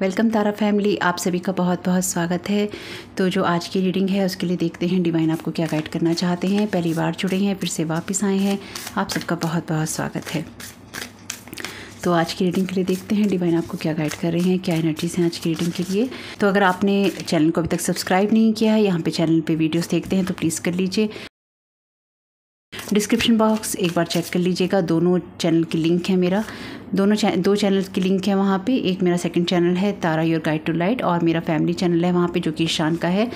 Welcome तारा family, आप सभी का बहुत बहुत स्वागत है। तो जो आज की रीडिंग है उसके लिए देखते हैं डिवाइन आपको क्या गाइड करना चाहते हैं। पहली बार जुड़े हैं फिर से वापस आए हैं, आप सबका बहुत बहुत स्वागत है। तो आज की रीडिंग के लिए देखते हैं डिवाइन आपको क्या गाइड कर रहे हैं, क्या एनर्जीज हैं आज की रीडिंग के लिए। तो अगर आपने चैनल को अभी तक सब्सक्राइब नहीं किया है, यहाँ पे चैनल पे वीडियोस देखते हैं तो प्लीज़ कर लीजिए। डिस्क्रिप्शन बॉक्स एक बार चेक कर लीजिएगा, दोनों चैनल की लिंक है। मेरा दो चैनल की लिंक है वहाँ पे। एक मेरा सेकंड चैनल है तारा योर गाइड टू लाइट, और मेरा फैमिली चैनल है वहाँ पे जो कि ईशान का है,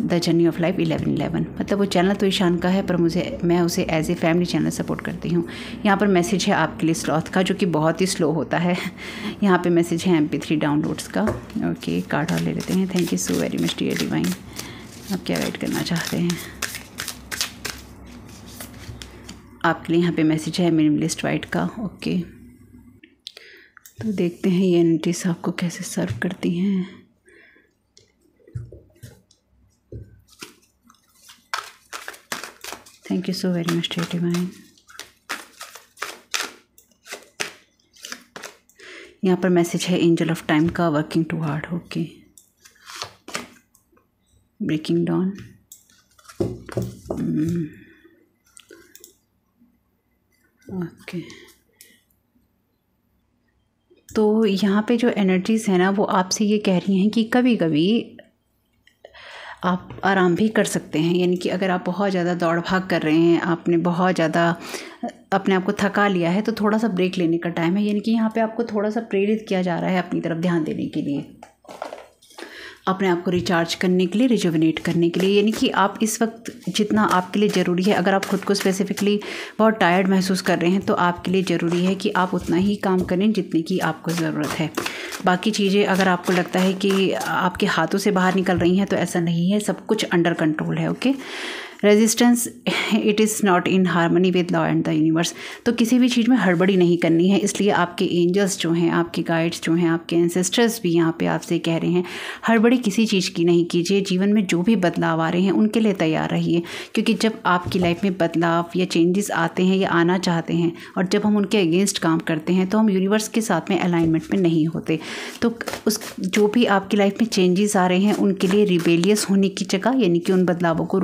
द जर्नी ऑफ लाइफ 1111। मतलब वो चैनल तो ईशान का है पर मैं उसे as a family channel support करती हूँ। यहाँ पर मैसेज है आपके लिए स्लॉथ का, जो कि बहुत ही स्लो होता है। यहाँ पर मैसेज है MP3 डाउनलोड्स का। ओके, कार्ड और ले लेते हैं। Thank you so very much dear Divine, आप क्या गाइड करना चाहते हैं आपके लिए। यहाँ पे मैसेज है मिनिमलिस्ट वाइट का। ओके, तो देखते हैं ये एनर्जीज आपको कैसे सर्व करती हैं। Thank you so very much dear divine. यहाँ पर मैसेज है एंजल ऑफ टाइम का, working too hard. Okay, breaking down. Okay, तो यहाँ पे जो एनर्जीज़ है ना वो आपसे ये कह रही हैं कि कभी कभी आप आराम भी कर सकते हैं। यानी कि अगर आप बहुत ज़्यादा दौड़ भाग कर रहे हैं, आपने बहुत ज़्यादा अपने आप को थका लिया है, तो थोड़ा सा ब्रेक लेने का टाइम है। यानी कि यहाँ पे आपको थोड़ा सा प्रेरित किया जा रहा है अपनी तरफ ध्यान देने के लिए, अपने आप को रिचार्ज करने के लिए, रिजुविनेट करने के लिए। यानी कि आप इस वक्त जितना आपके लिए ज़रूरी है, अगर आप खुद को स्पेसिफिकली बहुत टायर्ड महसूस कर रहे हैं तो आपके लिए ज़रूरी है कि आप उतना ही काम करें जितनी की आपको ज़रूरत है। बाकी चीज़ें अगर आपको लगता है कि आपके हाथों से बाहर निकल रही हैं तो ऐसा नहीं है, सब कुछ अंडर कंट्रोल है। Okay, resistance it is not in harmony with law and the universe. तो किसी भी चीज़ में हड़बड़ी नहीं करनी है। इसलिए आपके एंजल्स जो हैं, आपके गाइड्स जो हैं, आपके एंसेस्टर्स भी यहाँ पे आपसे कह रहे हैं हड़बड़ी किसी चीज़ की नहीं कीजिए। जीवन में जो भी बदलाव आ रहे हैं उनके लिए तैयार रहिए, क्योंकि जब आपकी लाइफ में बदलाव या चेंजेस आते हैं या आना चाहते हैं और जब हम उनके अगेंस्ट काम करते हैं तो हम यूनिवर्स के साथ में अलाइनमेंट में नहीं होते। तो उस जो भी आपकी लाइफ में चेंजेस आ रहे हैं उनके लिए रिबेलियस होने की जगह, यानी कि उन बदलावों को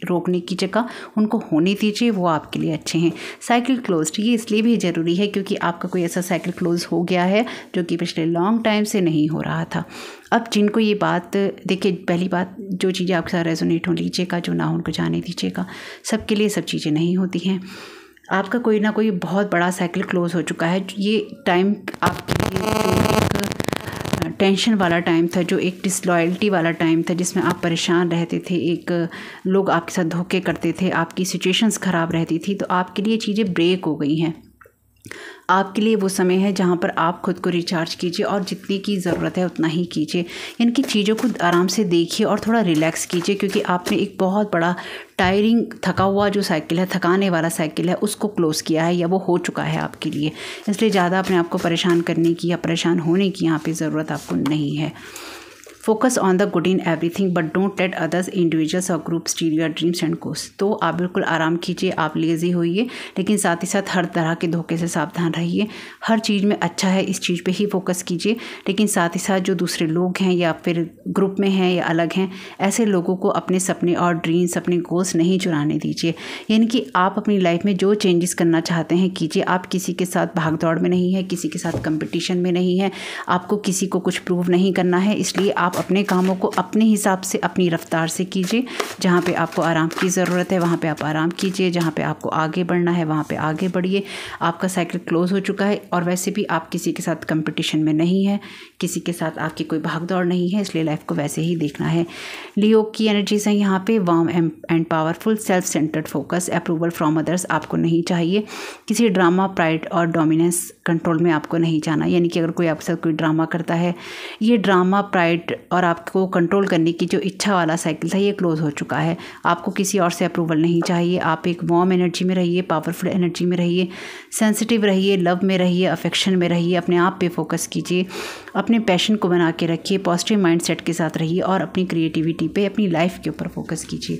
रोकने की जगह उनको होने दीजिए, वो आपके लिए अच्छे हैं। साइकिल क्लोज्ड, ये इसलिए भी ज़रूरी है क्योंकि आपका कोई ऐसा साइकिल क्लोज हो गया है जो कि पिछले लॉन्ग टाइम से नहीं हो रहा था। अब जिनको ये बात, देखिए पहली बात, जो चीज़ें आपके साथ रेजोनेट हो लीजिएगा, जो ना हो उनको जाने दीजिएगा। सबके लिए सब चीज़ें नहीं होती हैं। आपका कोई ना कोई बहुत बड़ा साइकिल क्लोज हो चुका है। ये टाइम आपके लिए जो एक टेंशन वाला टाइम था, जो एक डिसलॉयल्टी वाला टाइम था, जिसमें आप परेशान रहते थे, एक लोग आपके साथ धोखे करते थे, आपकी सिचुएशंस ख़राब रहती थी, तो आपके लिए चीज़ें ब्रेक हो गई हैं। आपके लिए वो समय है जहाँ पर आप खुद को रिचार्ज कीजिए और जितनी की ज़रूरत है उतना ही कीजिए। यानी कि चीज़ों को आराम से देखिए और थोड़ा रिलैक्स कीजिए, क्योंकि आपने एक बहुत बड़ा टायरिंग, थका हुआ जो साइकिल है, थकाने वाला साइकिल है, उसको क्लोज़ किया है या वो हो चुका है आपके लिए। इसलिए ज़्यादा अपने आप को परेशान करने की या परेशान होने की यहाँ पर ज़रूरत आपको नहीं है। Focus on the good in everything but don't let others individuals or group steal your dreams and goals. तो आप बिल्कुल आराम कीजिए, आप लेज़ी होइए, लेकिन साथ ही साथ हर तरह के धोखे से सावधान रहिए। हर चीज़ में अच्छा है इस चीज़ पे ही फोकस कीजिए, लेकिन साथ ही साथ जो दूसरे लोग हैं या फिर ग्रुप में हैं या अलग हैं, ऐसे लोगों को अपने सपने और ड्रीम्स, अपने गोल्स नहीं चुराने दीजिए। यानी कि आप अपनी लाइफ में जो चेंजेस करना चाहते हैं कीजिए। आप किसी के साथ भाग दौड़ में नहीं है, किसी के साथ कंपटीशन में नहीं है, आपको किसी को कुछ प्रूव नहीं करना है। इसलिए आप अपने कामों को अपने हिसाब से, अपनी रफ्तार से कीजिए। जहाँ पे आपको आराम की ज़रूरत है वहाँ पे आप आराम कीजिए, जहाँ पे आपको आगे बढ़ना है वहाँ पे आगे बढ़िए। आपका साइकिल क्लोज हो चुका है और वैसे भी आप किसी के साथ कंपटीशन में नहीं है, किसी के साथ आपकी कोई भाग दौड़ नहीं है, इसलिए लाइफ को वैसे ही देखना है। लियो की एनर्जीज हैं यहाँ पे, warm and powerful, self centred focus, approval from others आपको नहीं चाहिए। किसी ड्रामा, प्राइड और डोमिनेंस कंट्रोल में आपको नहीं जाना। यानी कि अगर कोई आपके साथ कोई ड्रामा करता है, ये ड्रामा, प्राइड और आपको कंट्रोल करने की जो इच्छा वाला साइकिल था ये क्लोज हो चुका है। आपको किसी और से अप्रूवल नहीं चाहिए। आप एक वार्म एनर्जी में रहिए, पावरफुल एनर्जी में रहिए, सेंसिटिव रहिए, लव में रहिए, अफेक्शन में रहिए। अपने आप पे फोकस कीजिए, अपने पैशन को बना के रखिए, पॉजिटिव माइंडसेट के साथ रहिए और अपनी क्रिएटिविटी पे, अपनी लाइफ के ऊपर फोकस कीजिए।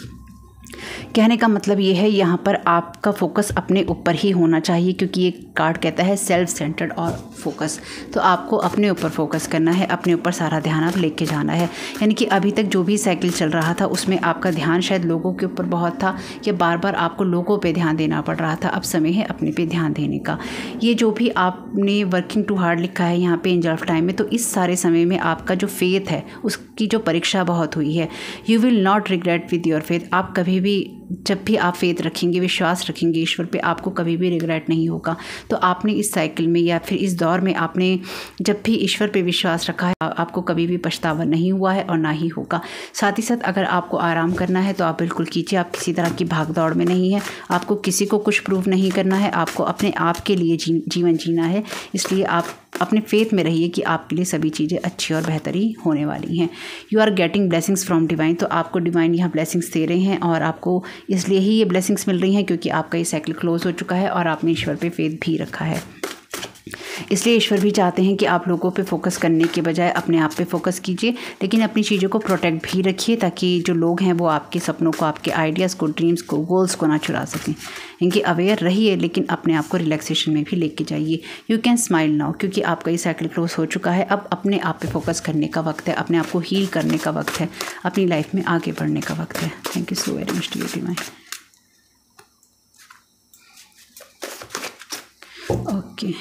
कहने का मतलब ये है यहाँ पर आपका फोकस अपने ऊपर ही होना चाहिए, क्योंकि ये कार्ड कहता है सेल्फ सेंटर्ड और फोकस। तो आपको अपने ऊपर फोकस करना है, अपने ऊपर सारा ध्यान आप लेके जाना है। यानी कि अभी तक जो भी साइकिल चल रहा था उसमें आपका ध्यान शायद लोगों के ऊपर बहुत था, या बार बार आपको लोगों पे ध्यान देना पड़ रहा था। अब समय है अपने पे ध्यान देने का। ये जो भी आपने वर्किंग टू हार्ड लिखा है यहाँ पे एंजल ऑफ टाइम में, तो इस सारे समय में आपका जो फेथ है उसकी जो परीक्षा बहुत हुई है। You will not regret with your faith. आप कभी भी, जब भी आप फेथ रखेंगे, विश्वास रखेंगे ईश्वर पे, आपको कभी भी रिग्रेट नहीं होगा। तो आपने इस साइकिल में या फिर इस दौर में आपने जब भी ईश्वर पे विश्वास रखा है, आपको कभी भी पछतावा नहीं हुआ है और ना ही होगा। साथ ही साथ अगर आपको आराम करना है तो आप बिल्कुल कीजिए। आप किसी तरह की भाग दौड़ में नहीं है, आपको किसी को कुछ प्रूव नहीं करना है, आपको अपने आप के लिए जीवन जीना है। इसलिए आप अपने फेथ में रहिए कि आपके लिए सभी चीज़ें अच्छी और बेहतर ही होने वाली हैं। You are getting blessings from divine. तो आपको डिवाइन यहाँ ब्लेसिंग्स दे रहे हैं, और आपको इसलिए ही ये ब्लेसिंग्स मिल रही हैं क्योंकि आपका ये साइकिल क्लोज हो चुका है और आपने ईश्वर पे फेथ भी रखा है। इसलिए ईश्वर भी चाहते हैं कि आप लोगों पे फोकस करने के बजाय अपने आप पे फोकस कीजिए, लेकिन अपनी चीज़ों को प्रोटेक्ट भी रखिए, ताकि जो लोग हैं वो आपके सपनों को, आपके आइडियाज़ को, ड्रीम्स को, गोल्स को ना चुरा सकें। इनकी अवेयर रहिए, लेकिन अपने आप को रिलैक्सेशन में भी लेके जाइए। यू कैन स्माइल नाउ, क्योंकि आपका ये साइकिल क्लोज हो चुका है। अब अपने आप पे फोकस करने का वक्त है, अपने आप को हील करने का वक्त है, अपनी लाइफ में आगे बढ़ने का वक्त है। Thank you so very much to divine. Okay,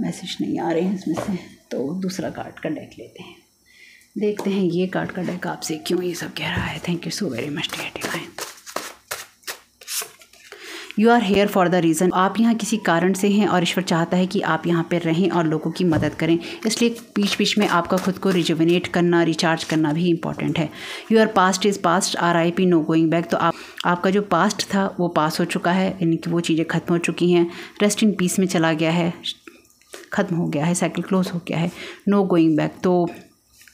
message नहीं आ रहे हैं इसमें से, तो दूसरा कार्ड का डेक लेते हैं। देखते हैं ये कार्ड का डेक आपसे क्यों ये सब कह रहा है। Thank you so very much dear divine. You are here for the reason. आप यहाँ किसी कारण से हैं और ईश्वर चाहता है कि आप यहाँ पर रहें और लोगों की मदद करें। इसलिए बीच बीच में आपका खुद को रिजुविनेट करना, रिचार्ज करना भी इंपॉर्टेंट है। Your past is past, RIP, no going back. तो आपका जो पास्ट था वो पास हो चुका है, यानी कि वो चीज़ें ख़त्म हो चुकी हैं। रेस्ट इन पीस में चला गया है, ख़त्म हो गया है, साइकिल क्लोज हो गया है। नो गोइंग बैक, तो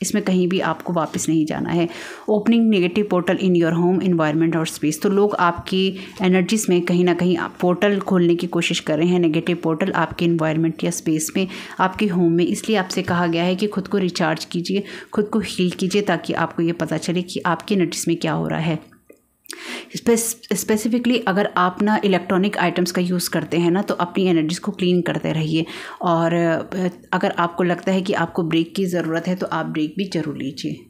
इसमें कहीं भी आपको वापस नहीं जाना है। Opening negative portal in your home, environment और स्पेस। तो लोग आपकी एनर्जीज़ में कहीं ना कहीं पोर्टल खोलने की कोशिश कर रहे हैं, नेगेटिव पोर्टल आपके इन्वायरमेंट या स्पेस में, आपके होम में। इसलिए आपसे कहा गया है कि खुद को रिचार्ज कीजिए, खुद को हील कीजिए, ताकि आपको ये पता चले कि आपकी एनर्जीज़ में क्या हो रहा है। स्पेसिफिकली अगर आप ना इलेक्ट्रॉनिक आइटम्स का यूज़ करते हैं ना, तो अपनी एनर्जीज़ को क्लीन करते रहिए। और अगर आपको लगता है कि आपको ब्रेक की ज़रूरत है तो आप ब्रेक भी ज़रूर लीजिए।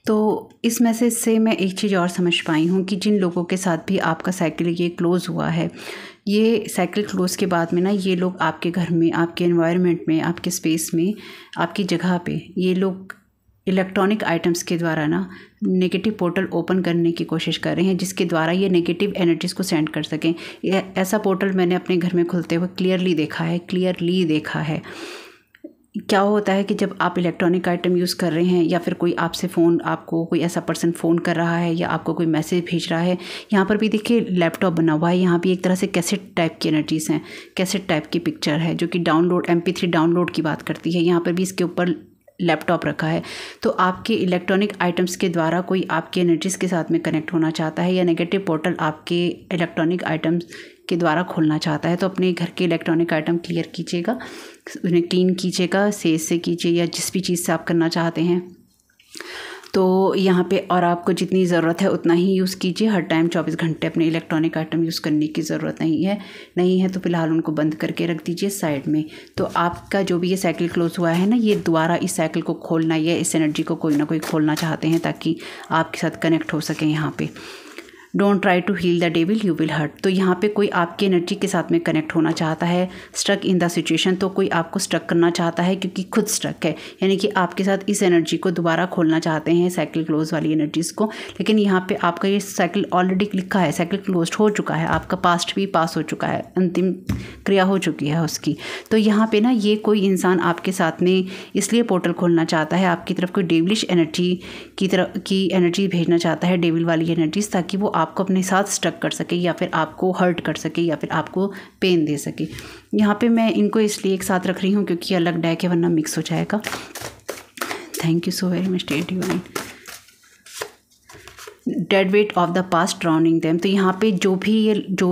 तो इस मैसेज से मैं एक चीज़ और समझ पाई हूँ कि जिन लोगों के साथ भी आपका साइकिल ये क्लोज़ हुआ है, ये साइकिल क्लोज़ के बाद में ना ये लोग आपके घर में, आपके एनवायरनमेंट में, आपके स्पेस में, आपकी जगह पे ये लोग इलेक्ट्रॉनिक आइटम्स के द्वारा ना नेगेटिव पोर्टल ओपन करने की कोशिश कर रहे हैं, जिसके द्वारा ये नेगेटिव एनर्जीज़ को सेंड कर सकें। ऐसा पोर्टल मैंने अपने घर में खुलते हुए क्लियरली देखा है। क्या होता है कि जब आप इलेक्ट्रॉनिक आइटम यूज़ कर रहे हैं, या फिर कोई आपको कोई ऐसा पर्सन फ़ोन कर रहा है, या आपको कोई मैसेज भेज रहा है। यहाँ पर भी देखिए लैपटॉप बना हुआ है, यहाँ भी एक तरह से कैसेट टाइप की एनर्जीज़ हैं, कैसेट टाइप की पिक्चर है जो कि MP3 डाउनलोड की बात करती है। यहाँ पर भी इसके ऊपर लैपटॉप रखा है। तो आपके इलेक्ट्रॉनिक आइटम्स के द्वारा कोई आपके एनर्जीज़ के साथ में कनेक्ट होना चाहता है, या नेगेटिव पोर्टल आपके इलेक्ट्रॉनिक आइटम्स के द्वारा खोलना चाहता है। तो अपने घर के इलेक्ट्रॉनिक आइटम क्लियर कीजिएगा, उन्हें क्लीन कीजिएगा, सेज से कीजिए, या जिस भी चीज़ से आप करना चाहते हैं। तो यहाँ पे और आपको जितनी ज़रूरत है उतना ही यूज़ कीजिए। हर टाइम 24 घंटे अपने इलेक्ट्रॉनिक आइटम यूज़ करने की ज़रूरत नहीं है तो फ़िलहाल उनको बंद करके रख दीजिए साइड में। तो आपका जो भी ये साइकिल क्लोज हुआ है ना, ये दोबारा इस साइकिल को खोलना, या इस एनर्जी को कोई ना कोई खोलना चाहते हैं ताकि आपके साथ कनेक्ट हो सकें यहाँ पे। Don't try to heal the devil, you will hurt. तो यहाँ पे कोई आपकी एनर्जी के साथ में कनेक्ट होना चाहता है, स्ट्रक इन द सिचुएशन। तो कोई आपको स्ट्रक करना चाहता है क्योंकि खुद स्ट्रक है, यानी कि आपके साथ इस एनर्जी को दोबारा खोलना चाहते हैं, साइकिल क्लोज वाली एनर्जीज़ को। लेकिन यहाँ पे आपका ये साइकिल ऑलरेडी लिखा है, साइकिल क्लोज हो चुका है, आपका पास्ट भी पास हो चुका है, अंतिम क्रिया हो चुकी है उसकी। तो यहाँ पे ना ये कोई इंसान आपके साथ में इसलिए पोर्टल खोलना चाहता है, आपकी तरफ कोई डेविलिश एनर्जी की एनर्जी भेजना चाहता है, डेविल वाली एनर्जीज, ताकि वो आपको अपने साथ स्टक कर सके, या फिर आपको हर्ट कर सके, या फिर आपको पेन दे सके। यहाँ पे मैं इनको इसलिए एक साथ रख रही हूँ क्योंकि अलग डेक है, वरना मिक्स हो जाएगा। Thank you so very much dear divine. Dead weight of the past drowning them. तो यहाँ पे जो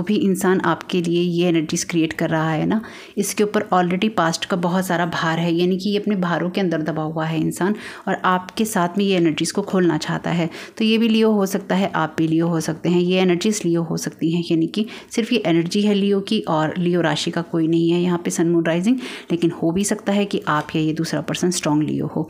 भी इंसान आपके लिए ये एनर्जीज क्रिएट कर रहा है ना, इसके ऊपर ऑलरेडी पास्ट का बहुत सारा भार है, यानी कि ये अपने भारों के अंदर दबा हुआ है इंसान, और आपके साथ में ये एनर्जीज़ को खोलना चाहता है। तो ये भी लियो हो सकता है, आप भी लियो हो सकते हैं, ये एनर्जीज़ लियो हो सकती हैं, यानी कि सिर्फ ये एनर्जी है लियो की, और लियो राशि का कोई नहीं है यहाँ पे सन मून राइजिंग। लेकिन हो भी सकता है कि आप या ये दूसरा पर्सन स्ट्रॉन्ग लियो हो।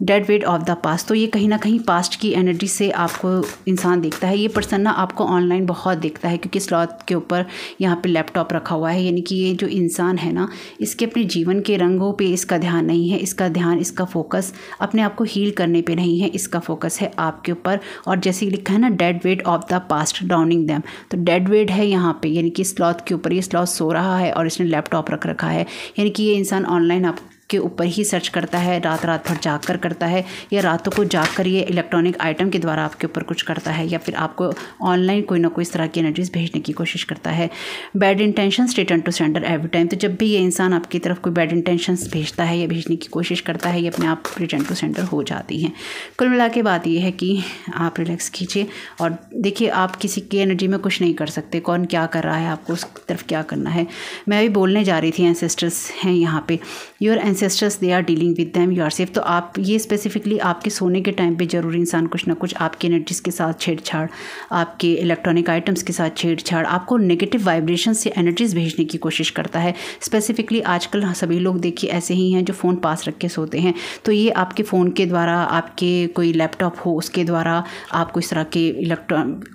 Dead weight of the past, तो ये कहीं ना कहीं पास्ट की एनर्जी से आपको इंसान देखता है। ये पर्सन ना आपको ऑनलाइन बहुत देखता है, क्योंकि स्लॉथ के ऊपर यहाँ पे लैपटॉप रखा हुआ है, यानी कि ये जो इंसान है ना, इसके अपने जीवन के रंगों पे इसका ध्यान नहीं है, इसका ध्यान, इसका फोकस अपने आप को हील करने पे नहीं है, इसका फोकस है आपके ऊपर। और जैसे लिखा है ना, dead weight of the past drowning them, तो डेड वेट है यहाँ पे, यानी कि स्लॉथ के ऊपर, ये स्लॉथ सो रहा है और इसने लैपटॉप रख रखा है, यानी कि ये इंसान ऑनलाइन आप के ऊपर ही सर्च करता है, रात भर जाग कर करता है, या रातों को जाग कर ये इलेक्ट्रॉनिक आइटम के द्वारा आपके ऊपर कुछ करता है, या फिर आपको ऑनलाइन कोई ना कोई इस तरह की एनर्जीज भेजने की कोशिश करता है। Bad intentions return to sender every time, तो जब भी ये इंसान आपकी तरफ कोई बैड इंटेंशंस भेजता है या भेजने की कोशिश करता है, ये अपने आप रिटर्न टू सेंडर हो जाती हैं। कुल मिला के बात ये है कि आप रिलैक्स कीजिए और देखिए, आप किसी की एनर्जी में कुछ नहीं कर सकते, कौन क्या कर रहा है, आपको उस तरफ क्या करना है। मैं भी बोलने जा रही थी, एंसेस्टर्स हैं यहाँ पे, your ancestors they are dealing with them your safe. तो आप ये स्पेसिफिकली आपके सोने के टाइम पे जरूर इंसान कुछ ना कुछ आपकी एनर्जीज के साथ छेड़छाड़, आपके इलेक्ट्रॉनिक आइटम्स के साथ छेड़छाड़, आपको नेगेटिव वाइब्रेशन से एनर्जीज भेजने की कोशिश करता है। स्पेसिफिकली आजकल सभी लोग देखिए ऐसे ही हैं जो फ़ोन पास रख के सोते हैं, तो ये आपके फ़ोन के द्वारा, आपके कोई लैपटॉप हो उसके द्वारा, आपको इस तरह के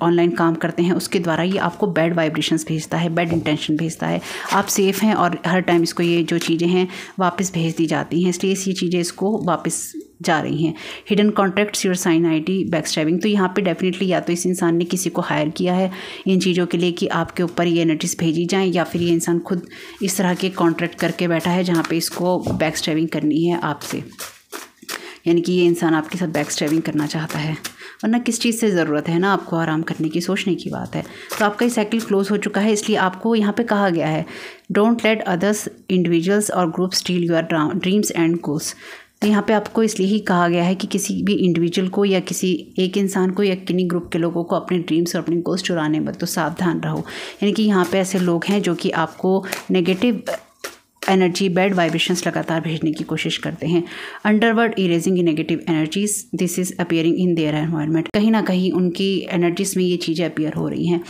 ऑनलाइन काम करते हैं उसके द्वारा ये आपको बैड वाइब्रेशंस भेजता है, बैड इंटेंशन भेजता है। आप सेफ़ हैं और हर टाइम इसको ये जो चीज़ें हैं वापस भेज दी जाती हैं, इसलिए ये चीज़ें इसको वापस जा रही हैं। Hidden contacts, your sign ID, backstabbing, तो यहाँ पे डेफिनेटली या तो इस इंसान ने किसी को हायर किया है इन चीज़ों के लिए कि आपके ऊपर ये एनर्जीज भेजी जाएं, या फिर ये इंसान खुद इस तरह के कॉन्ट्रैक्ट करके बैठा है जहाँ पे इसको बैकस्टैबिंग करनी है आपसे, यानी कि ये इंसान आपके साथ बैकस्टैबिंग करना चाहता है। वरना किस चीज़ से ज़रूरत है ना, आपको आराम करने की, सोचने की बात है। तो आपका ये साइकिल क्लोज हो चुका है, इसलिए आपको यहाँ पे कहा गया है don't let others individuals or group steal your dreams and goals. तो यहाँ पे आपको इसलिए ही कहा गया है कि किसी भी इंडिविजुअल को या किसी एक इंसान को या किन्हीं ग्रुप के लोगों को अपने ड्रीम्स और अपने गोल्स चुराने मत, तो सावधान रहो। यानी कि यहाँ पे ऐसे लोग हैं जो कि आपको नेगेटिव एनर्जी, बैड वाइब्रेशंस लगातार भेजने की कोशिश करते हैं। Underworld erasing in negative energies, this is appearing in their environment, कहीं ना कहीं उनकी एनर्जीज में ये चीज़ें अपीयर हो रही हैं।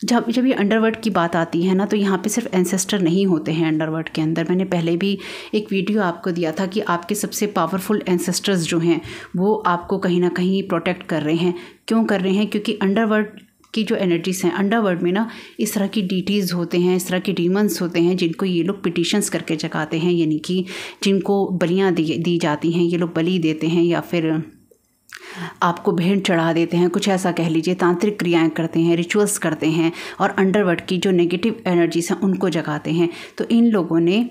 जब ये अंडरवर्ल्ड की बात आती है ना, तो यहाँ पे सिर्फ एंसेस्टर नहीं होते हैं अंडरवर्ल्ड के अंदर। मैंने पहले भी एक वीडियो आपको दिया था कि आपके सबसे पावरफुल एंसेस्टर्स जो हैं वो आपको कहीं ना कहीं प्रोटेक्ट कर रहे हैं। क्यों कर रहे हैं? क्योंकि अंडरवर्ल्ड की जो एनर्जीज हैं, अंडरवर्ल्ड में ना इस तरह की डीटीज़ होते हैं, इस तरह के डीमंस होते हैं जिनको ये लोग पिटिशंस करके जगाते हैं, यानी कि जिनको बलियाँ दी जाती हैं, ये लोग बलि देते हैं या फिर आपको भेंट चढ़ा देते हैं, कुछ ऐसा कह लीजिए, तांत्रिक क्रियाएं करते हैं, रिचुअल्स करते हैं और अंडरवर्ल्ड की जो नेगेटिव एनर्जीज हैं उनको जगाते हैं। तो इन लोगों ने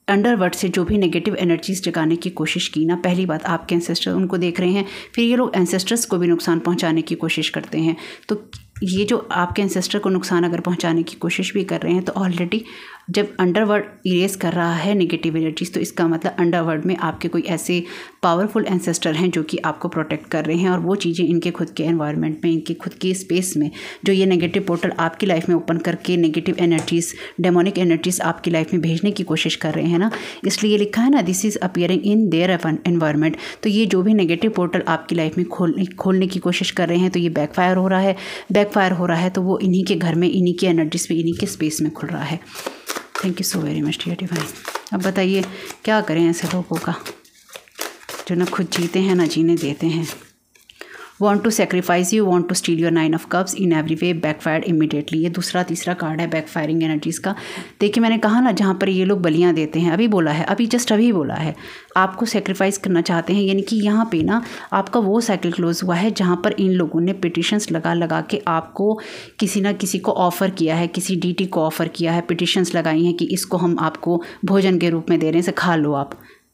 अंडरवर्ल्ड से जो भी नेगेटिव एनर्जीज जगाने की कोशिश की ना, पहली बात आपके एंसेस्टर उनको देख रहे हैं, फिर ये लोग एंसेस्टर्स को भी नुकसान पहुंचाने की कोशिश करते हैं। तो ये जो आपके एंसेस्टर को नुकसान अगर पहुंचाने की कोशिश भी कर रहे हैं, तो ऑलरेडी जब अंडरवर्ल्ड इरेज कर रहा है नेगेटिव एनर्जीज, तो इसका मतलब अंडरवर्ल्ड में आपके कोई ऐसे पावरफुल एंसेस्टर हैं जो कि आपको प्रोटेक्ट कर रहे हैं, और वो चीज़ें इनके खुद के एनवायरनमेंट में, इनके खुद की स्पेस में जो ये नेगेटिव पोर्टल आपकी लाइफ में ओपन करके नेगेटिव एनर्जीज, डेमोनिक एनर्जीज आपकी लाइफ में भेजने की कोशिश कर रहे हैं ना, इसलिए लिखा है ना, this is appearing in their environment. तो ये जो भी नेगेटिव पोर्टल आपकी लाइफ में खोलने की कोशिश कर रहे हैं, तो ये बैकफायर हो रहा है, तो वो इन्हीं के घर में, इन्हीं की एनर्जीज में, इन्हीं के स्पेस में खुल रहा है। Thank you so very much dear divine. अब बताइए क्या करें ऐसे लोगों का जो ना खुद जीते हैं ना जीने देते हैं। Want to sacrifice you, want to steal your 9 of cups in every way, backfired immediately। ये दूसरा तीसरा कार्ड है बैकफायरिंग एनर्जीज़ का। देखिए मैंने कहा ना, जहाँ पर ये लोग बलियाँ देते हैं, अभी बोला है, अभी बोला है, आपको सेक्रीफाइस करना चाहते हैं, यानी कि यहाँ पे ना आपका वो साइकिल क्लोज हुआ है जहाँ पर इन लोगों ने पिटिशंस लगा के आपको किसी ना किसी को ऑफ़र किया है, किसी डीटी को ऑफ़र किया है, पिटिशंस लगाई हैं कि इसको हम आपको भोजन के रूप में दे रहे हैं, से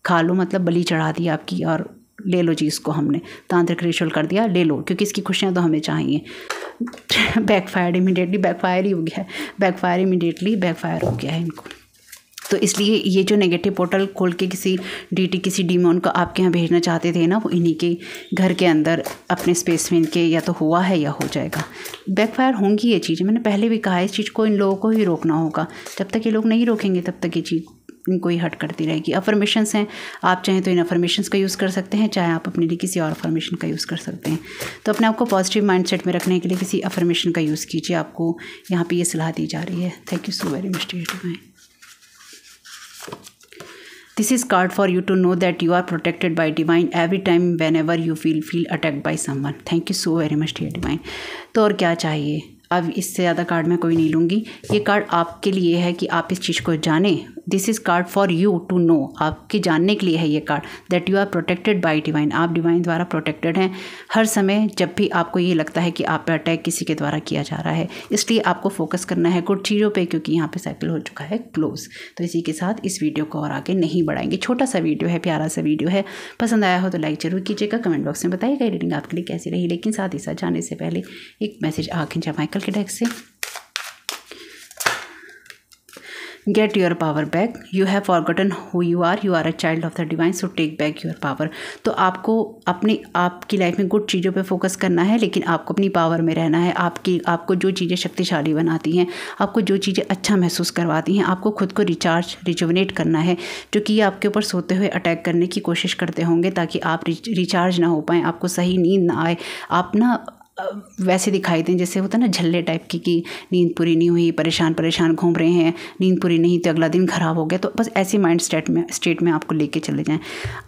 खा लो मतलब बलि चढ़ा दी आपकी, और ले लो जी, इसको हमने तांत्रिक रिचुअल कर दिया, ले लो, क्योंकि इसकी खुशियाँ तो हमें चाहिए। बैकफायर इमीडिएटली, बैकफायर हो गया है इनको। तो इसलिए ये जो नेगेटिव पोर्टल खोल के किसी डीटी किसी डीमॉन को आपके यहाँ भेजना चाहते थे ना, वो इन्हीं के घर के अंदर अपने स्पेस में इनके या तो हुआ है या हो जाएगा। बैकफायर होंगी ये चीज़ें, मैंने पहले भी कहा है, इस चीज़ को इन लोगों को ही रोकना होगा। जब तक ये लोग नहीं रोकेंगे तब तक ये चीज़ इनको ही हट करती रहेगी। अफर्मेशंस हैं, आप चाहें तो इन अफर्मेशंस का यूज़ कर सकते हैं, चाहे आप अपने लिए किसी और अफर्मेशन का यूज़ कर सकते हैं। तो अपने आप को पॉजिटिव माइंडसेट में रखने के लिए किसी अफर्मेशन का यूज़ कीजिए, आपको यहाँ पे ये सलाह दी जा रही है। Thank you so very much dear divine. This is card for you to know that you are protected by divine every time whenever you feel attacked by someone. Thank you so very much dear divine। तो और क्या चाहिए, अब इससे ज़्यादा card मैं कोई नहीं लूँगी। ये कार्ड आपके लिए है कि आप इस चीज़ को जानें। This is card for you to know, आपके जानने के लिए है ये card, that you are protected by divine. आप डिवाइन द्वारा प्रोटेक्टेड हैं हर समय, जब भी आपको ये लगता है कि आप पे अटैक किसी के द्वारा किया जा रहा है। इसलिए आपको फोकस करना है गुड चीज़ों पे, क्योंकि यहाँ पे साइकिल हो चुका है क्लोज। तो इसी के साथ इस वीडियो को और आगे नहीं बढ़ाएंगे। छोटा सा वीडियो है, प्यारा सा वीडियो है, पसंद आया हो तो लाइक ज़रूर कीजिएगा, कमेंट बॉक्स में बताइएगा रीडिंग आपके लिए कैसी रही। लेकिन साथ ही साथ जाने से पहले एक मैसेज आर्कएंजल माइकल के डेक से। Get your power back. You have forgotten who you are. You are a child of the divine. So take back your power. तो आपको अपनी आपकी लाइफ में गुड चीज़ों पे फोकस करना है, लेकिन आपको अपनी पावर में रहना है। आपको जो चीज़ें शक्तिशाली बनाती हैं, आपको जो चीज़ें अच्छा महसूस करवाती हैं, आपको खुद को रिजुवनेट करना है। जो कि आपके ऊपर सोते हुए अटैक करने की कोशिश करते होंगे ताकि आप रिचार्ज ना हो पाएँ, आपको सही नींद ना आए, आप ना वैसे दिखाई दें जैसे होता है ना झल्ले टाइप की, कि नींद पूरी नहीं हुई, परेशान घूम रहे हैं, नींद पूरी नहीं तो अगला दिन ख़राब हो गया। तो बस ऐसे माइंड स्टेट में आपको लेके चले जाएं।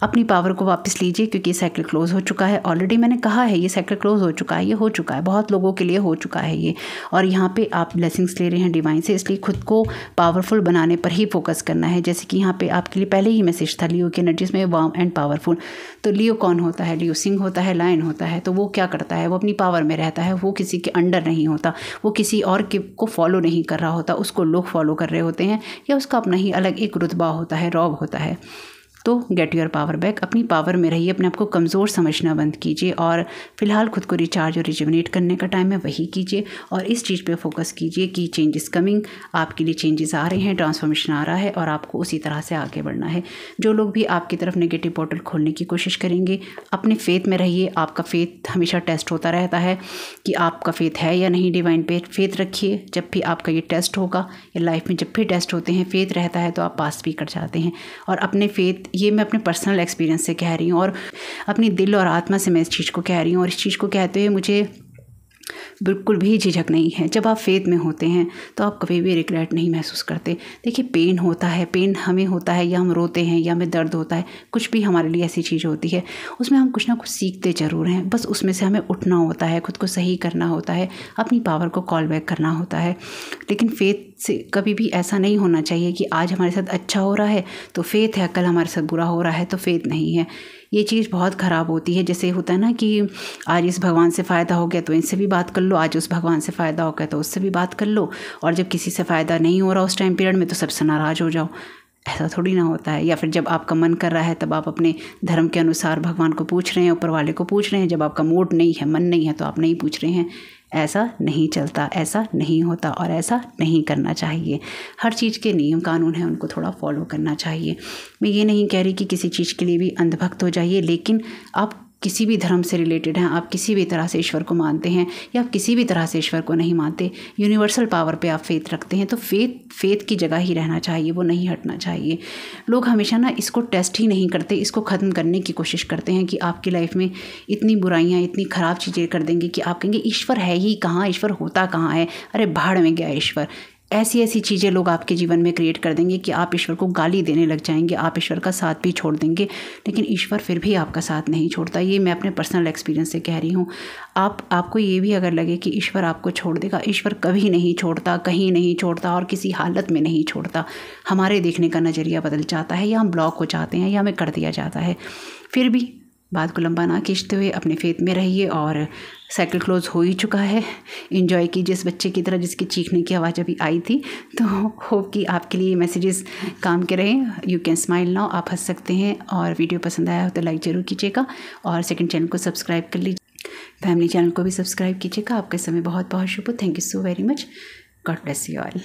अपनी पावर को वापस लीजिए, क्योंकि ये साइकिल क्लोज हो चुका है। ऑलरेडी मैंने कहा है ये साइकिल क्लोज हो चुका है, ये हो चुका है, बहुत लोगों के लिए हो चुका है ये। और यहाँ पे आप ब्लेसिंग्स ले रहे हैं डिवाइन से, इसलिए खुद को पावरफुल बनाने पर ही फोकस करना है। जैसे कि यहाँ पे आपके लिए पहले ही मैसेज था लियो की एनर्जीज में, वार्म एंड पावरफुल। तो लियो कौन होता है? लियो सिंह होता है, लायन होता है। तो वो क्या करता है? वो अपनी पावर में रहता है, वो किसी के अंडर नहीं होता, वो किसी और को फॉलो नहीं कर रहा होता, उसको लोग फॉलो कर रहे होते हैं, या उसका अपना ही अलग एक रुतबा होता है, रॉब होता है। तो गेट योर पावर बैक, अपनी पावर में रहिए, अपने आप को कमज़ोर समझना बंद कीजिए, और फिलहाल खुद को रिचार्ज और रिजुवनेट करने का टाइम है, वही कीजिए। और इस चीज़ पे फोकस कीजिए कि चेंजेस कमिंग, आपके लिए चेंजेस आ रहे हैं, ट्रांसफॉर्मेशन आ रहा है, और आपको उसी तरह से आगे बढ़ना है। जो लोग भी आपकी तरफ नेगेटिव पोर्टल खोलने की कोशिश करेंगे, अपने फेथ में रहिए। आपका फेथ हमेशा टेस्ट होता रहता है कि आपका फेथ है या नहीं। डिवाइन पे फेथ रखिए, जब भी आपका ये टेस्ट होगा, या लाइफ में जब भी टेस्ट होते हैं, फेथ रहता है तो आप पास भी कर जाते हैं। और अपने फेथ, ये मैं अपने पर्सनल एक्सपीरियंस से कह रही हूँ, और अपनी दिल और आत्मा से मैं इस चीज़ को कह रही हूँ। और इस चीज़ को कहते हुए मुझे बिल्कुल भी झिझक नहीं है। जब आप फेथ में होते हैं तो आप कभी भी रिग्रेट नहीं महसूस करते। देखिए, पेन होता है, पेन हमें होता है, या हम रोते हैं, या हमें दर्द होता है, कुछ भी हमारे लिए ऐसी चीज़ होती है, उसमें हम कुछ ना कुछ सीखते ज़रूर हैं। बस उसमें से हमें उठना होता है, खुद को सही करना होता है, अपनी पावर को कॉल बैक करना होता है। लेकिन फेथ से कभी भी ऐसा नहीं होना चाहिए कि आज हमारे साथ अच्छा हो रहा है तो फेथ है, कल हमारे साथ बुरा हो रहा है तो फेथ नहीं है। ये चीज़ बहुत ख़राब होती है। जैसे होता है ना कि आज इस भगवान से फ़ायदा हो गया तो इनसे भी बात कर लो, आज उस भगवान से फ़ायदा हो गया तो उससे भी बात कर लो, और जब किसी से फ़ायदा नहीं हो रहा उस टाइम पीरियड में तो सबसे नाराज़ हो जाओ। ऐसा थोड़ी ना होता है। या फिर जब आपका मन कर रहा है तब आप अपने धर्म के अनुसार भगवान को पूछ रहे हैं, ऊपर वाले को पूछ रहे हैं। जब आपका मूड नहीं है, मन नहीं है, तो आप नहीं पूछ रहे हैं। ऐसा नहीं चलता, ऐसा नहीं होता, और ऐसा नहीं करना चाहिए। हर चीज़ के नियम कानून हैं, उनको थोड़ा फॉलो करना चाहिए। मैं ये नहीं कह रही कि किसी चीज़ के लिए भी अंधभक्त हो जाइए, लेकिन आप किसी भी धर्म से रिलेटेड हैं, आप किसी भी तरह से ईश्वर को मानते हैं, या आप किसी भी तरह से ईश्वर को नहीं मानते, यूनिवर्सल पावर पे आप फेथ रखते हैं, तो फेथ की जगह ही रहना चाहिए, वो नहीं हटना चाहिए। लोग हमेशा ना इसको टेस्ट ही नहीं करते, इसको ख़त्म करने की कोशिश करते हैं कि आपकी लाइफ में इतनी बुराइयाँ, इतनी ख़राब चीज़ें कर देंगे कि आप कहेंगे ईश्वर है ही कहाँ, ईश्वर होता कहाँ है, अरे भाड़ में गया ईश्वर। ऐसी चीज़ें लोग आपके जीवन में क्रिएट कर देंगे कि आप ईश्वर को गाली देने लग जाएंगे, आप ईश्वर का साथ भी छोड़ देंगे। लेकिन ईश्वर फिर भी आपका साथ नहीं छोड़ता। ये मैं अपने पर्सनल एक्सपीरियंस से कह रही हूँ। आपको ये भी अगर लगे कि ईश्वर आपको छोड़ देगा, ईश्वर कभी नहीं छोड़ता, कहीं नहीं छोड़ता, और किसी हालत में नहीं छोड़ता। हमारे देखने का नज़रिया बदल जाता है, या हम ब्लॉक हो जाते हैं, या हमें कर दिया जाता है। फिर भी बात को लंबा ना खींचते हुए अपने फेथ में रहिए, और साइकिल क्लोज हो ही चुका है। एंजॉय कीजिए इस बच्चे की तरह जिसकी चीखने की आवाज़ अभी आई थी। तो होप कि आपके लिए मैसेजेस काम के रहें। यू कैन स्माइल नाउ, आप हंस सकते हैं। और वीडियो पसंद आया हो तो लाइक ज़रूर कीजिएगा, और सेकंड चैनल को सब्सक्राइब कर लीजिए, फैमिली चैनल को भी सब्सक्राइब कीजिएगा। आपका समय बहुत बहुत शुभ हो। Thank you so very much. God bless you all.